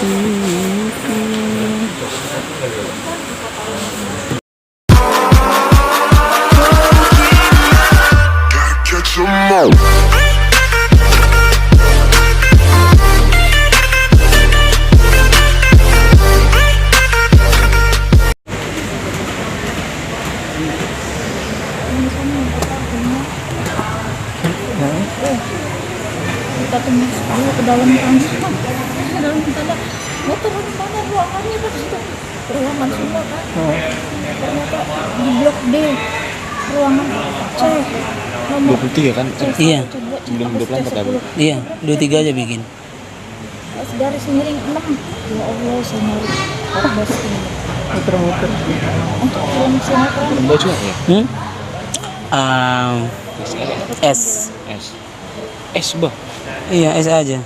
Catch 'em all. Kita tunggu dulu ke dalam tanah. Ke dalam tanah. Mau turun mana ruangannya kan situ. Ruangan semua kan. Ternyata di blok D. Ruangan C. Nomor 23 kan? Iya. Belum 24 tapi. Iya, 23 aja bikin. Garis miring 6. Ya Allah, saya nyari bos ini. Muter-muter. Untuk film sinetron. Baju apa ya? S. S. S bah. Iya, S aja.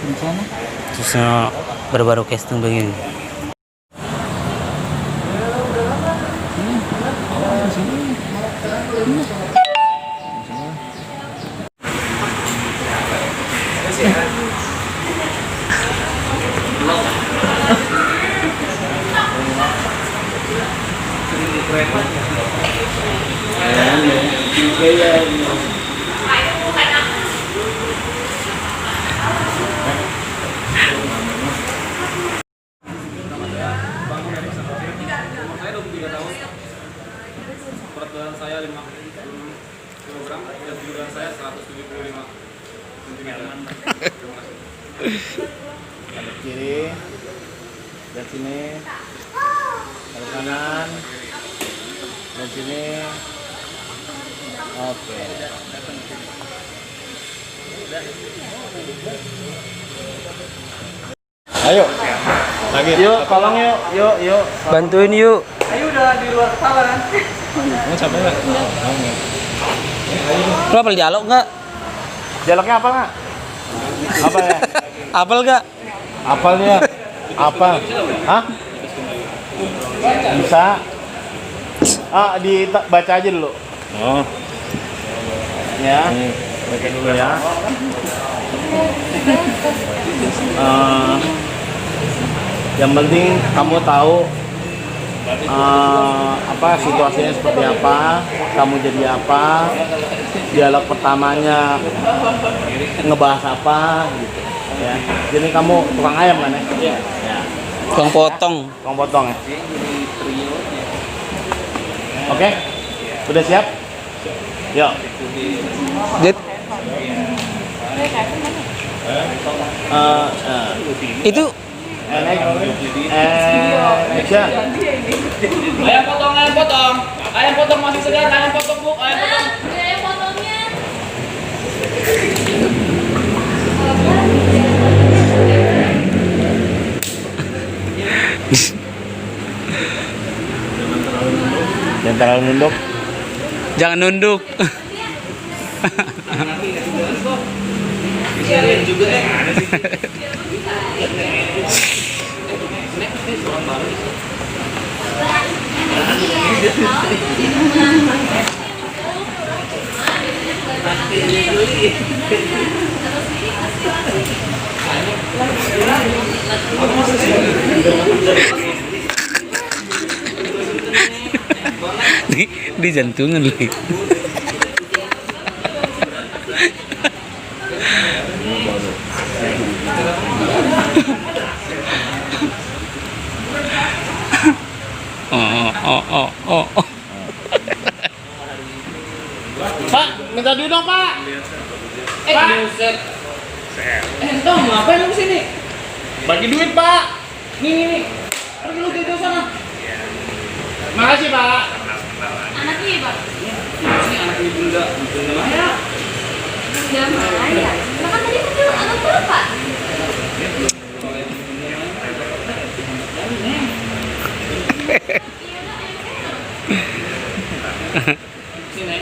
Di sana. Terus baru-baru casting begini. Berat badan saya 50 kg dan berat saya 175 cm. Hadap kiri, dan sini, hadap kanan, dan sini. Oke. Ayo, lagi. Yuk, tolong yuk. Bantuin yuk. Ayo udah di luar kepala kan? Mau capek nggak? Lu apal dialog nggak? Dialognya apa nggak? Apa ya? Apal nggak? Apalnya? Apa? Hah? Bisa? Dibaca aja dulu. Oh. Ya. Baca dulu ya. Yang penting kamu tahu apa situasinya seperti apa, kamu jadi apa, dialog pertamanya ngebahas apa gitu ya. Jadi kamu tukang ayam kan ya? Ya. Tukang potong. Tukang potong ya. Oke? Udah siap? Yuk. Dit, itu action. Ayam potong. Ayam potong masih segar, ayam potong bu, ayam potong. Ayam potongnya. Jangan terlalu nunduk. jangan nunduk. Juga di jantungan lagi. Oh. Pak, minta duit dong, Pak. buset. Entah ngapain lu sini? Bagi duit, Pak. Nih. Pergi lu ke sana. Makasih, Pak. Anaknya Pak. Ini anak ini bunda Maya. Bunda Maya. Makan tadi kan anak berapa? Sini.